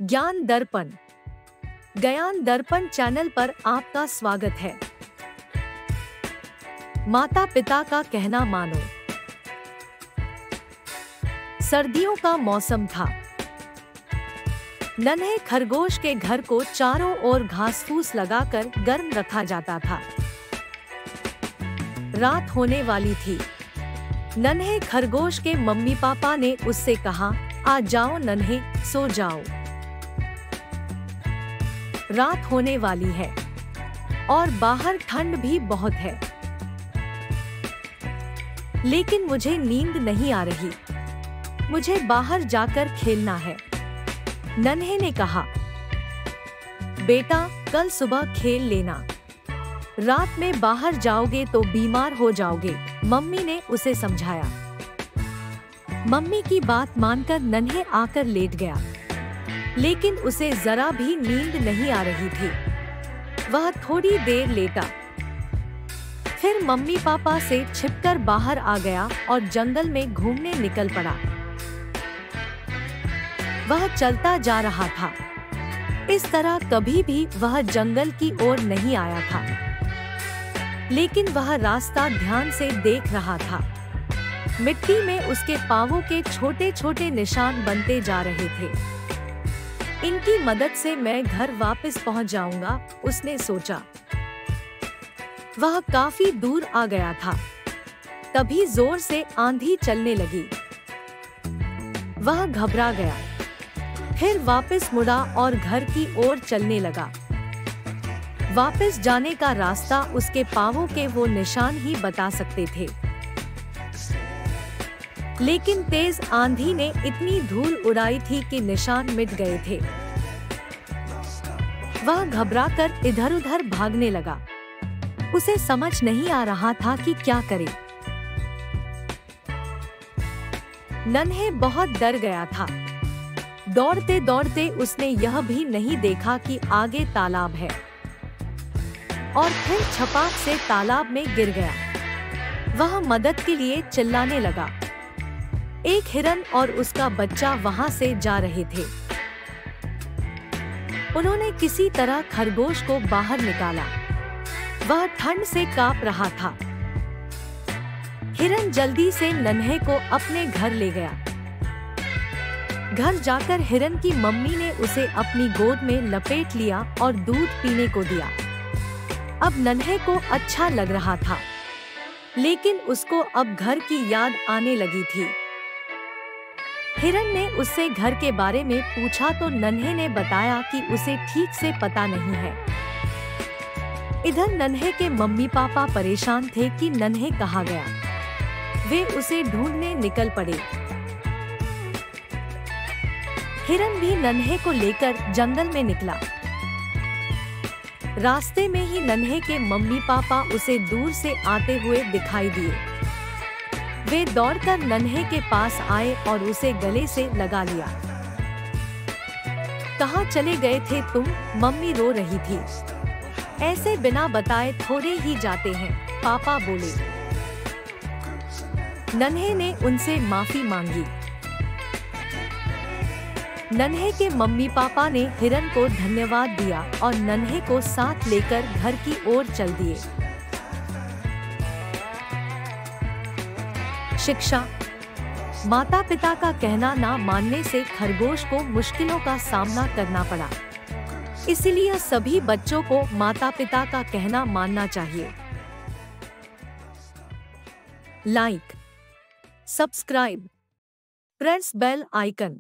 ज्ञान दर्पण। ज्ञान दर्पण चैनल पर आपका स्वागत है। माता पिता का कहना मानो। सर्दियों का मौसम था। नन्हे खरगोश के घर को चारों ओर घास फूस लगाकर गर्म रखा जाता था। रात होने वाली थी। नन्हे खरगोश के मम्मी पापा ने उससे कहा, आ जाओ नन्हे, सो जाओ। रात होने वाली है और बाहर ठंड भी बहुत है, लेकिन मुझे नींद नहीं आ रही। मुझे बाहर जाकर खेलना है। नन्हे ने कहा, बेटा कल सुबह खेल लेना। रात में बाहर जाओगे तो बीमार हो जाओगे, मम्मी ने उसे समझाया। मम्मी की बात मानकर नन्हे आकर लेट गया, लेकिन उसे जरा भी नींद नहीं आ रही थी। वह थोड़ी देर लेटा, फिर मम्मी पापा से छिपकर बाहर आ गया और जंगल में घूमने निकल पड़ा। वह चलता जा रहा था। इस तरह कभी भी वह जंगल की ओर नहीं आया था, लेकिन वह रास्ता ध्यान से देख रहा था। मिट्टी में उसके पांवों के छोटे छोटे निशान बनते जा रहे थे। इनकी मदद से मैं घर वापस पहुंच जाऊंगा, उसने सोचा। वह काफी दूर आ गया था। तभी जोर से आंधी चलने लगी। वह घबरा गया, फिर वापस मुड़ा और घर की ओर चलने लगा। वापस जाने का रास्ता उसके पांवों के वो निशान ही बता सकते थे, लेकिन तेज आंधी ने इतनी धूल उड़ाई थी कि निशान मिट गए थे। वह घबराकर इधर-उधर भागने लगा। उसे समझ नहीं आ रहा था कि क्या करे। नन्हे बहुत डर गया था। दौड़ते दौड़ते उसने यह भी नहीं देखा कि आगे तालाब है, और फिर छपाक से तालाब में गिर गया। वह मदद के लिए चिल्लाने लगा। एक हिरन और उसका बच्चा वहां से जा रहे थे। उन्होंने किसी तरह खरगोश को बाहर निकाला। वह ठंड से कांप रहा था। हिरन जल्दी से नन्हे को अपने घर ले गया। घर जाकर हिरन की मम्मी ने उसे अपनी गोद में लपेट लिया और दूध पीने को दिया। अब नन्हे को अच्छा लग रहा था, लेकिन उसको अब घर की याद आने लगी थी। हिरन ने उससे घर के बारे में पूछा तो नन्हे ने बताया कि उसे ठीक से पता नहीं है। इधर नन्हे के मम्मी पापा परेशान थे कि नन्हे कहाँ गया। वे उसे ढूंढने निकल पड़े। हिरन भी नन्हे को लेकर जंगल में निकला। रास्ते में ही नन्हे के मम्मी पापा उसे दूर से आते हुए दिखाई दिए। वे दौड़कर नन्हे के पास आए और उसे गले से लगा लिया। कहाँ चले गए थे तुम? मम्मी रो रही थी। ऐसे बिना बताए थोड़े ही जाते हैं, पापा बोले। नन्हे ने उनसे माफी मांगी। नन्हे के मम्मी पापा ने हिरन को धन्यवाद दिया और नन्हे को साथ लेकर घर की ओर चल दिए। शिक्षा। माता पिता का कहना ना मानने से खरगोश को मुश्किलों का सामना करना पड़ा। इसलिए सभी बच्चों को माता पिता का कहना मानना चाहिए। Like, subscribe, press bell icon.